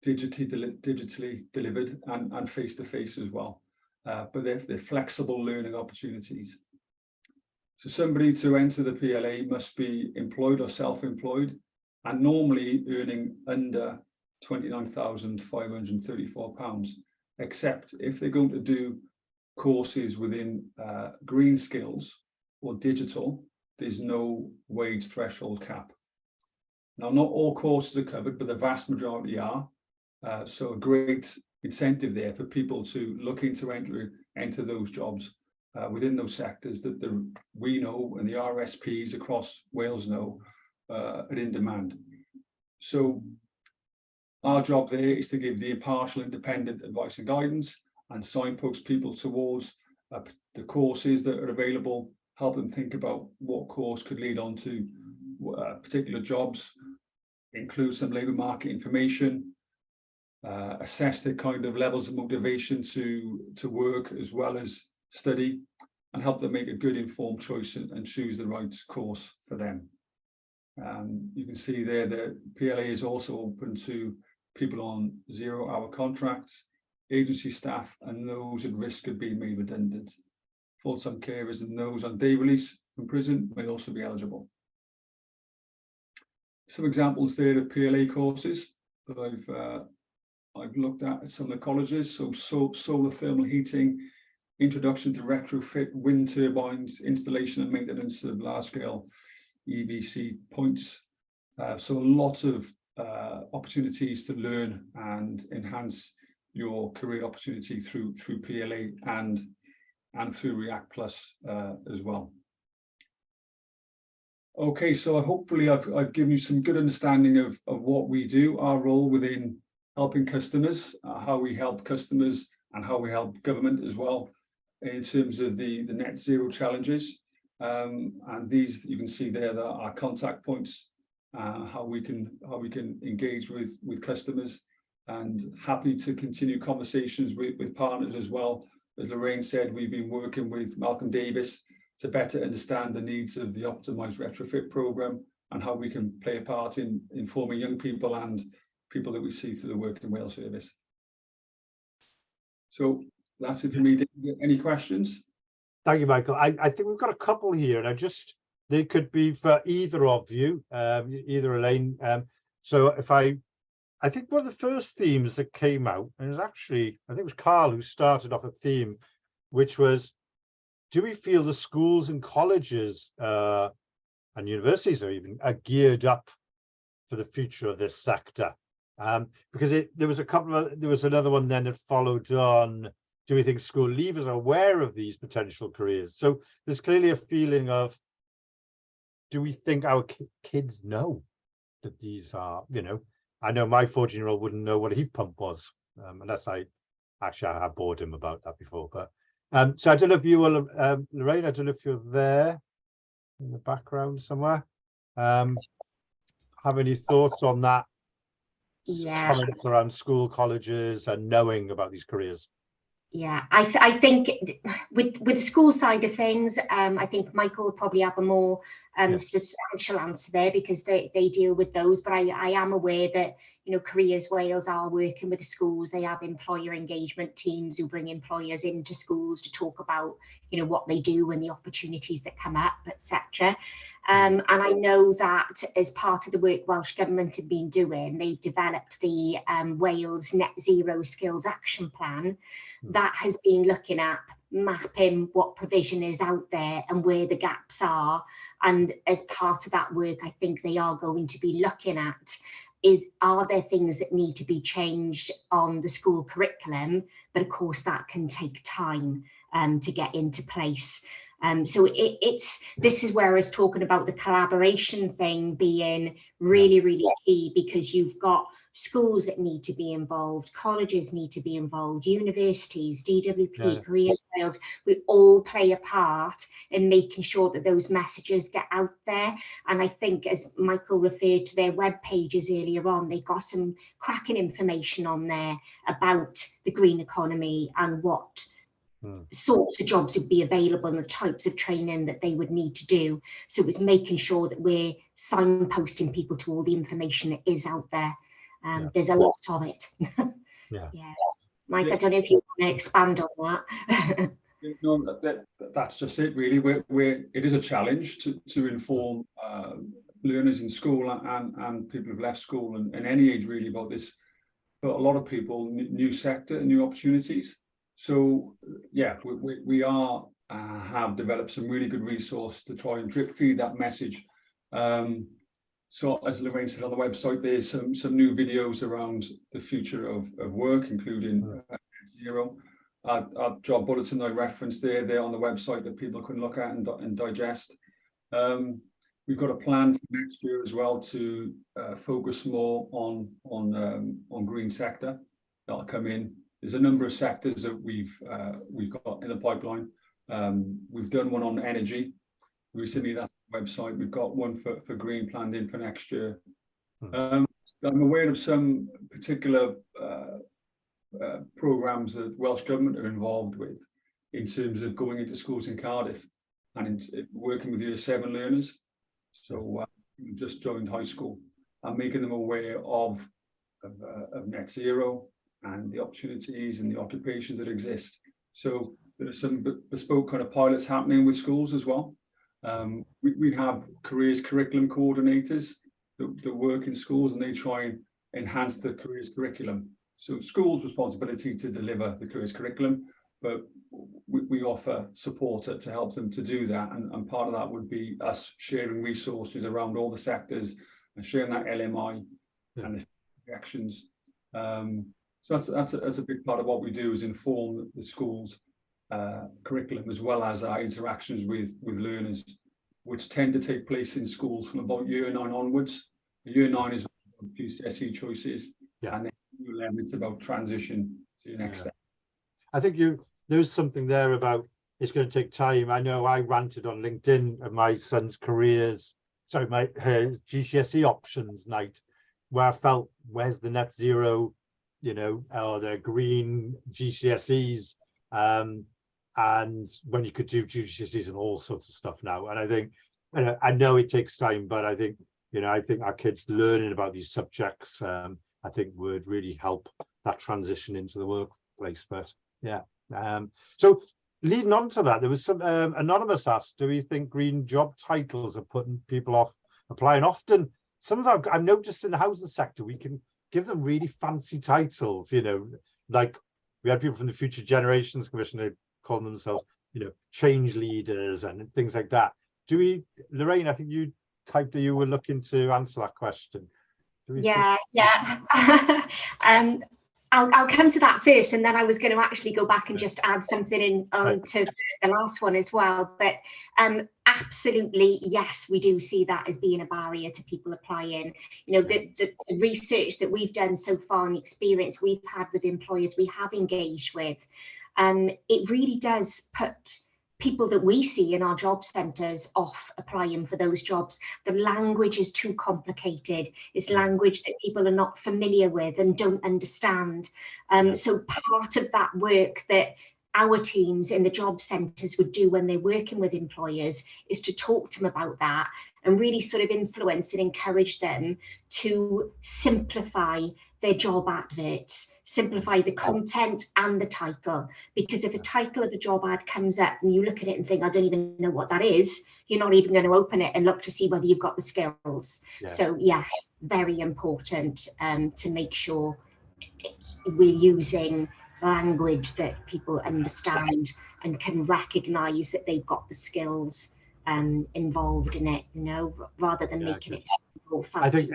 digitally delivered and face-to-face as well. But they're flexible learning opportunities. So somebody to enter the PLA must be employed or self-employed and normally earning under £29,534, except if they're going to do courses within green skills or digital, there's no wage threshold cap. Now, not all courses are covered, but the vast majority are. So a great incentive there for people to look into enter those jobs within those sectors that we know and the RSPs across Wales know are in demand. So our job there is to give the impartial, independent advice and guidance and signpost people towards the courses that are available, help them think about what course could lead on to particular jobs, include some labour market information, assess their kind of levels of motivation to work as well as study, and help them make a good informed choice and choose the right course for them. You can see there that PLA is also open to people on 0-hour contracts, agency staff, and those at risk of being made redundant. Full-time carers and those on day release from prison may also be eligible. Some examples there of PLA courses that I've looked at some of the colleges. So solar thermal heating, introduction to retrofit wind turbines, installation and maintenance of large-scale EVC points. So a lot of opportunities to learn and enhance your career opportunity through PLA and through React Plus as well. Okay, so hopefully I've given you some good understanding of what we do, our role within helping customers, how we help customers, and how we help government as well in terms of the net zero challenges. And these you can see there that are contact points, how we can engage with customers, and happy to continue conversations with partners as well. As Lorraine said, we've been working with Malcolm Davis to better understand the needs of the optimized retrofit program and how we can play a part in informing young people and people that we see through the Work in Wales service. So that's it for me. Any questions? Thank you, Michael. I think we've got a couple here, and they could be for either of you, either Elaine. So if I think one of the first themes that came out, and it was actually, I think it was Carl who started off a theme, which was, do we feel the schools and colleges and universities are geared up for the future of this sector? Because there was another one then that followed on, do we think school leavers are aware of these potential careers? So there's clearly a feeling of, do we think our kids know that these are, I know my 14-year-old wouldn't know what a heat pump was, unless I have bored him about that before. But so I don't know if you will, Lorraine, I don't know if you're there in the background somewhere. Have any thoughts on that? Yeah. Comments around school, colleges, and knowing about these careers? Yeah, I think with the school side of things, I think Michael will probably have a more substantial answer there, because they deal with those. But I am aware that Careers Wales are working with the schools. They have employer engagement teams who bring employers into schools to talk about what they do and the opportunities that come up, etc. And I know that as part of the work Welsh Government have been doing, they developed the Wales Net Zero Skills Action Plan that has been looking at mapping what provision is out there and where the gaps are. And as part of that work, I think they are going to be looking at, are there things that need to be changed on the school curriculum? But of course, that can take time to get into place. So this is where I was talking about the collaboration thing being really, really key, because you've got schools that need to be involved, colleges need to be involved, universities, DWP, Careers Wales, we all play a part in making sure that those messages get out there. And I think, as Michael referred to their web pages earlier on, they got some cracking information on there about the green economy and what sorts of jobs would be available and the types of training that they would need to do. So it was making sure that we're signposting people to all the information that is out there. There's a lot of it. Mike, I don't know if you want to expand on that. No, that's just it, really. It is a challenge to inform learners in school and people who've left school and any age really about this. But a lot of people, new sector, new opportunities. So yeah, we have developed some really good resource to try and drip feed that message. So as Lorraine said on the website, there's some new videos around the future of work, including zero. Our job bulletin I referenced there on the website that people can look at and digest. We've got a plan for next year as well to focus more on green sector. That'll come in. There's a number of sectors that we've got in the pipeline. We've done one on energy recently. That's the website. We've got one for green planned in for next year. I'm aware of some particular programs that Welsh Government are involved with in terms of going into schools in Cardiff and working with Year 7 learners. So just joined high school and making them aware of net zero and the opportunities and the occupations that exist. So there are some bespoke kind of pilots happening with schools as well. We have careers curriculum coordinators that work in schools, and they try and enhance the careers curriculum. So schools' responsibility to deliver the careers curriculum, but we offer support to help them to do that. And part of that would be us sharing resources around all the sectors and sharing that LMI and the actions. So that's a big part of what we do, is inform the schools curriculum as well as our interactions with learners, which tend to take place in schools from about year 9 onwards. Year 9 is GCSE choices, and then year 11 it's about transition to your next step. I think there's something there about it's going to take time. I know I ranted on LinkedIn at my son's his GCSE options night, where I felt, where's the net zero, or the green GCSEs, and when you could do GCSEs and all sorts of stuff now. And I think, I know it takes time, but I think, I think our kids learning about these subjects, I think would really help that transition into the workplace. But yeah, so leading on to that, there was some anonymous asked, do we think green job titles are putting people off applying? Often, some of our, I've noticed in the housing sector, we can give them really fancy titles, like we had people from the Future Generations Commission, they call themselves, change leaders and things like that. Do we, Lorraine, I think you typed that you were looking to answer that question. Yeah. I'll come to that first, and then I was going to actually go back and just add something in to the last one as well. But absolutely, yes, we do see that as being a barrier to people applying. The research that we've done so far and the experience we've had with employers we have engaged with, it really does put people that we see in our job centres off applying for those jobs. The language is too complicated. It's language that people are not familiar with and don't understand. So part of that work that our teams in the job centres would do when they're working with employers is to talk to them about that and really sort of influence and encourage them to simplify their job adverts, simplify the content and the title. Because if a title of a job ad comes up and you look at it and think, I don't even know what that is, you're not even going to open it and look to see whether you've got the skills. So yes, very important to make sure we're using language that people understand and can recognise that they've got the skills involved in it, rather than making it simple, fancy.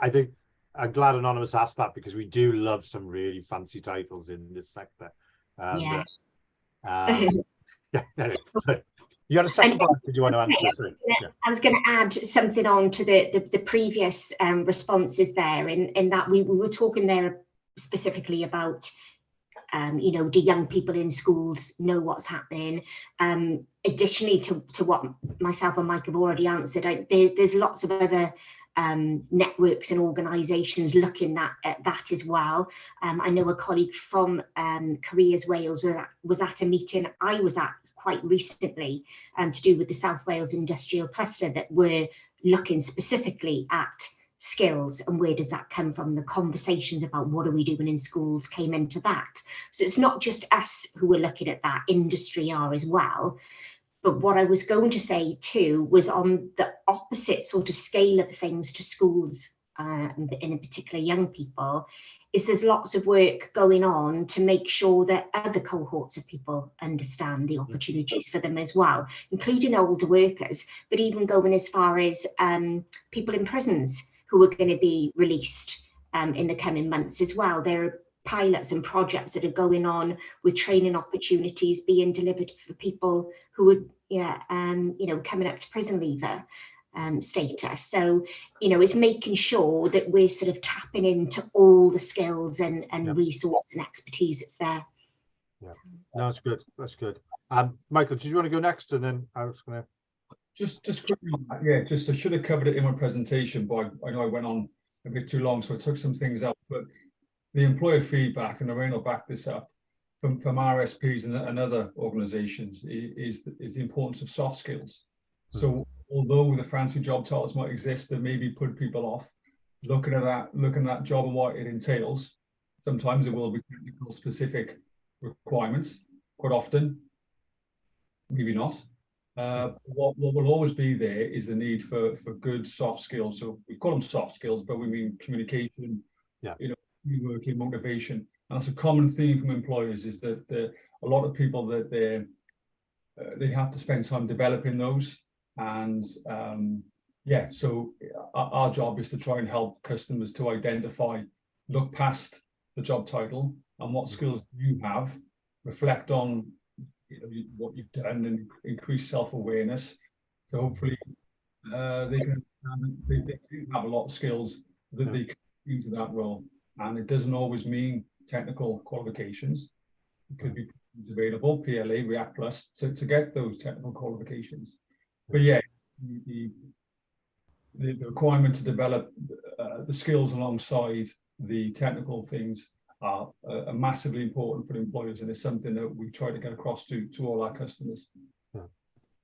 I think I'm glad Anonymous asked that, because we do love some really fancy titles in this sector. You got a second part? Did you want to answer? I was going to add something on to the previous responses there, in that we were talking there specifically about do young people in schools know what's happening? Additionally to what myself and Mike have already answered, there's lots of other networks and organisations looking at that as well. I know a colleague from Careers Wales was at a meeting I was at quite recently to do with the South Wales Industrial Cluster that were looking specifically at skills and where does that come from. The conversations about what are we doing in schools came into that. So it's not just us who are looking at that, industry are as well. But what I was going to say too was on the opposite sort of scale of things to schools, and in particular young people, is there's lots of work going on to make sure that other cohorts of people understand the opportunities for them as well, including older workers, but even going as far as people in prisons who are going to be released in the coming months as well. There are pilots and projects that are going on with training opportunities being delivered for people who would coming up to prison leaver status. So it's making sure that we're sort of tapping into all the skills and resource and expertise that's there. No, that's good. Michael, did you want to go next? And then I was going to just quickly, I should have covered it in my presentation, but I know I went on a bit too long, so I took some things out. But the employer feedback, and Lorraine will back this up, from RSPs and other organisations, is the importance of soft skills. So although the fancy job titles might exist that maybe put people off, looking at that job and what it entails, sometimes it will be technical specific requirements. Quite often, maybe not. What will always be there is the need for good soft skills. So we call them soft skills, but we mean communication, working, motivation. And that's a common theme from employers, is that a lot of people that they have to spend time developing those. And so our job is to try and help customers to identify, look past the job title and what skills you have, reflect on what you've done, and increase self-awareness. So hopefully they do have a lot of skills that they can bring to that role. And it doesn't always mean technical qualifications. It could be available, PLA, React Plus, to get those technical qualifications. But yeah, the requirement to develop the skills alongside the technical things are massively important for employers, and it's something that we try to get across to all our customers. Yeah,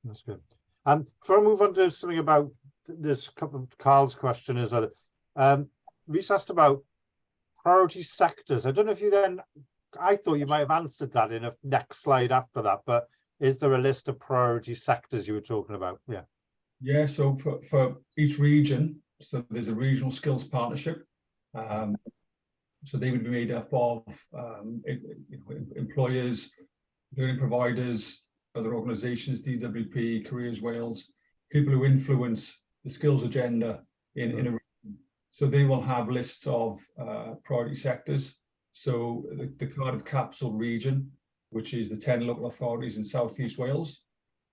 that's good. Before I move on to something about this, couple of Carl's question is Reese asked about priority sectors. I don't know if you then, I thought you might have answered that in a next slide after that, but is there a list of priority sectors you were talking about? Yeah. Yeah, so for each region, so there's a regional skills partnership. So they would be made up of employers, learning providers, other organisations, DWP, Careers Wales, people who influence the skills agenda in a region. So they will have lists of priority sectors. So the Cardiff Capital region, which is the 10 local authorities in South East Wales,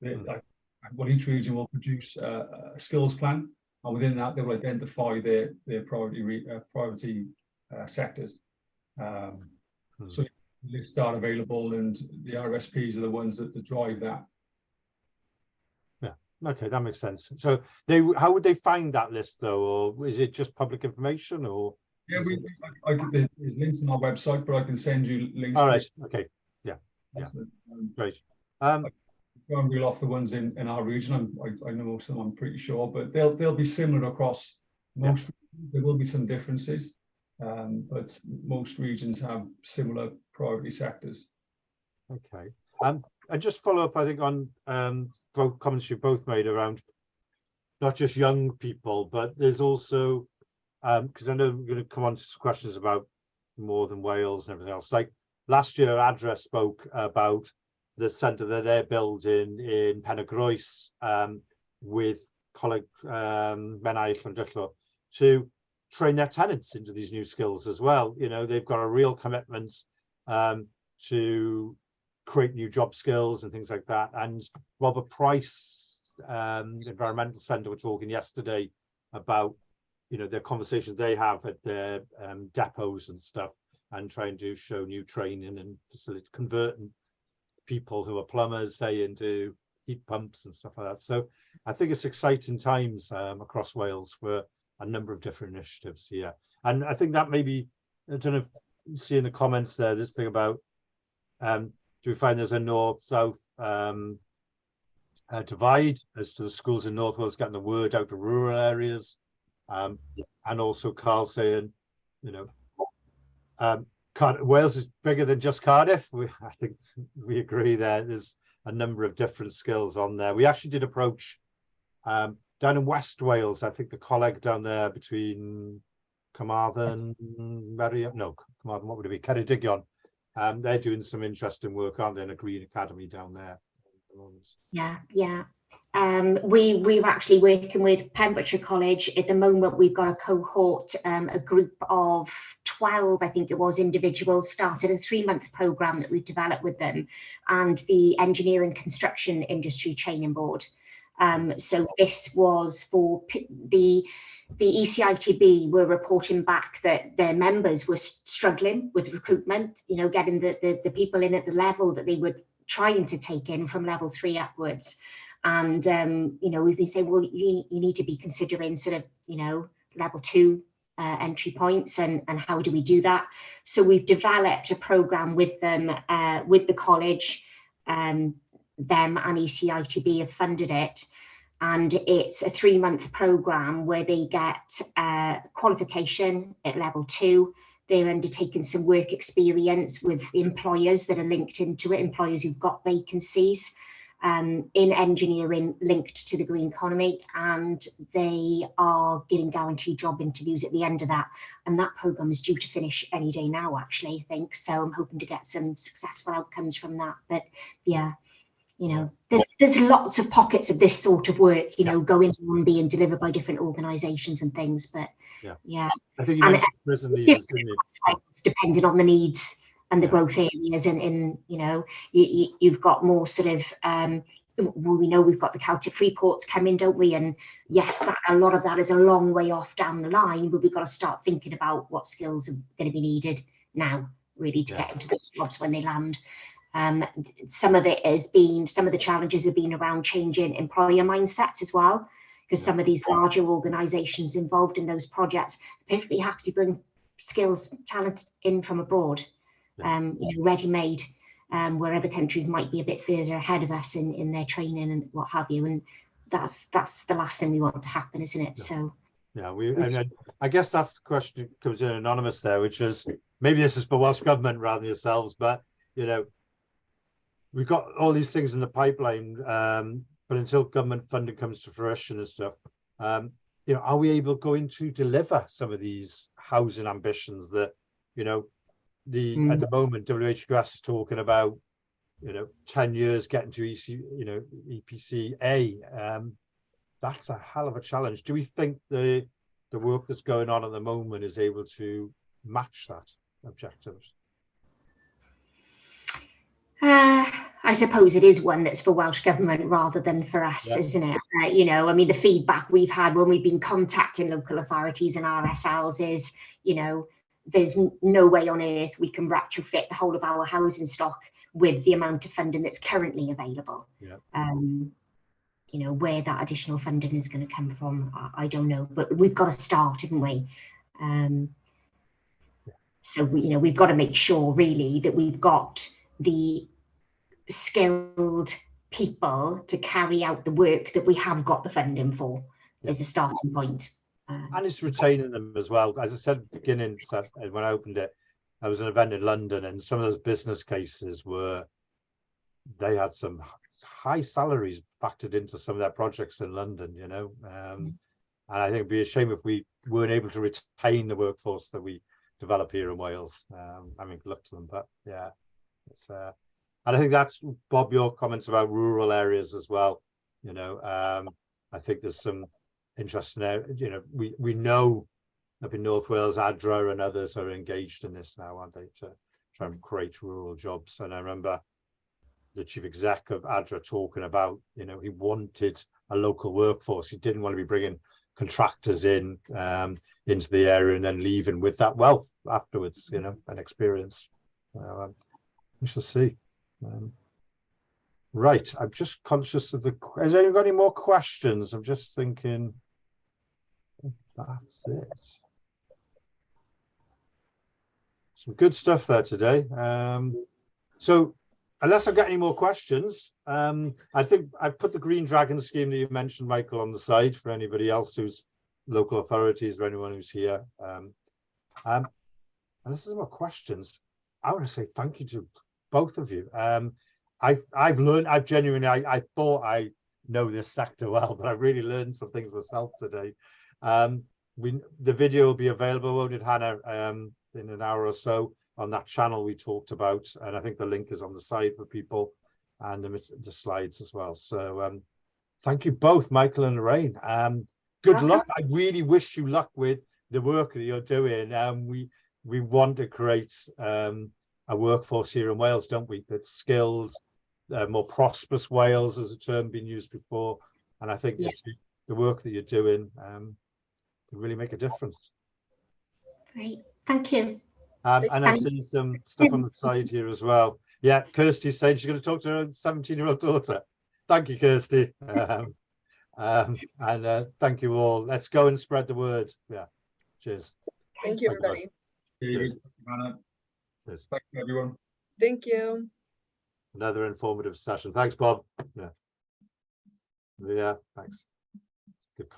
each region will produce a skills plan, and within that they will identify their priority sectors. So lists are available, and the RSPs are the ones that drive that. Yeah, okay, that makes sense. So how would they find that list though, or is it just public information, or? Yeah, there's links on our website, but I can send you links. All right, okay, yeah, great. Go and reel off the ones in our region. I know most of them, I'm pretty sure, but they'll be similar across most regions. There will be some differences, but most regions have similar priority sectors. Okay. I just follow up, I think, on both comments you both made around not just young people, but there's also, because I know we're going to come on to some questions about more than Wales and everything else. Like last year, Adra spoke about the centre that they're building in Penygroes with colleague Menai Llandillo to train their tenants into these new skills as well. You know, they've got a real commitment to create new job skills and things like that. And Robert Price, Environmental Centre, were talking yesterday about, you know, their conversations they have at their depots and stuff, and trying to show new training and facilitate converting people who are plumbers, say, into heat pumps and stuff like that. So I think it's exciting times across Wales for a number of different initiatives here. And I think that maybe, I don't know if you see in the comments there, this thing about, do we find there's a north-south divide as to the schools in North Wales getting the word out to rural areas? And also Carl saying, you know, Wales is bigger than just Cardiff. I think we agree there. There's a number of different skills on there. We actually did approach down in West Wales, I think the colleague down there between Carmarthen, Carmarthen, what would it be? Ceredigion. They're doing some interesting work, aren't they, in a green academy down there? Yeah. We're actually working with Pembrokeshire College at the moment. We've got a cohort, a group of 12, I think it was, individuals started a 3-month program that we've developed with them and the Engineering Construction Industry Training Board. So this was for the ECITB were reporting back that their members were struggling with recruitment, you know, getting the people in at the level that they were trying to take in from level 3 upwards. And, you know, we've been saying, well, you need to be considering sort of, you know, level 2 entry points, and how do we do that? So we've developed a program with them, with the college, them and ECITB have funded it, and it's a 3-month program where they get qualification at level 2. They're undertaking some work experience with employers that are linked into it, employers who've got vacancies in engineering linked to the green economy, and they are getting guaranteed job interviews at the end of that. And that program is due to finish any day now, actually, I think. So I'm hoping to get some successful outcomes from that. But yeah, you know, there's lots of pockets of this sort of work, you know, going on and being delivered by different organisations and things. But yeah, I think you mentioned prison leaders, didn't you? depending on the needs and the growth areas, and in, you know, you've got more sort of we know we've got the Celtic free ports coming, don't we? And yes, that a lot of that is a long way off down the line, but we've got to start thinking about what skills are going to be needed now, really, to get into those jobs when they land. Some of it has been, some of the challenges have been around changing employer mindsets as well, because some of these larger organisations involved in those projects perfectly happy to bring skills, talent in from abroad, you know, ready-made, where other countries might be a bit further ahead of us in their training and what have you. And that's the last thing we want to happen, isn't it? So I guess that's the question that comes in anonymous there, which is, maybe this is for Welsh Government rather than yourselves, but, you know, we've got all these things in the pipeline, but until government funding comes to fruition and stuff, you know, are we going to deliver some of these housing ambitions that, you know, at the moment WHQS is talking about, you know, 10 years getting to EPC A. That's a hell of a challenge. Do we think the work that's going on at the moment is able to match that objectives? I suppose it is one that's for Welsh Government rather than for us, isn't it? You know, I mean, the feedback we've had when we've been contacting local authorities and RSLs is, you know, there's no way on earth we can retrofit the whole of our housing stock with the amount of funding that's currently available. You know, where that additional funding is going to come from, I don't know, but we've got to start, haven't we? So you know, we've got to make sure really that we've got the skilled people to carry out the work that we have got the funding for as a starting point. And it's retaining them as well. As I said at the beginning, when I opened it, I was at an event in London, and some of those business cases they had some high salaries factored into some of their projects in London, you know. And I think it'd be a shame if we weren't able to retain the workforce that we develop here in Wales. I mean, good luck to them, but yeah, it's and I think that's, Bob, your comments about rural areas as well. You know, I think there's some interesting, you know, we know up in North Wales, ADRA and others are engaged in this now, aren't they, to try and create rural jobs. And I remember the chief exec of ADRA talking about, you know, he wanted a local workforce. He didn't want to be bringing contractors in into the area and then leaving with that wealth afterwards, you know, and experience. We shall see. Right, I'm just conscious of has anyone got any more questions? I'm just thinking that's it. Some good stuff there today. So unless I've got any more questions, I think I've put the Green Dragon scheme that you mentioned, Michael, on the side for anybody else who's local authorities or anyone who's here. And this is more questions. I want to say thank you to both of you. I've learned, I thought I know this sector well, but I've really learned some things myself today. The video will be available, won't it, Hannah, in an hour or so on that channel we talked about, and I think the link is on the side for people, and the slides as well. So thank you both, Michael and Lorraine. Good luck. I really wish you luck with the work that you're doing. We want to create a workforce here in Wales, don't we, that's skilled, more prosperous Wales is a term being used before, and I think the work that you're doing can really make a difference. Great, thank you. And I've seen some stuff on the side here as well. Yeah, Kirsty's saying she's going to talk to her 17-year-old daughter. Thank you, Kirsty. And thank you all. Let's go and spread the word. Yeah. Cheers. Thank you, Thank you, guys. everybody. Cheers. Cheers. Anna. Cheers. Thank you, everyone. Thank you. Another informative session. Thanks, Bob. Yeah, thanks.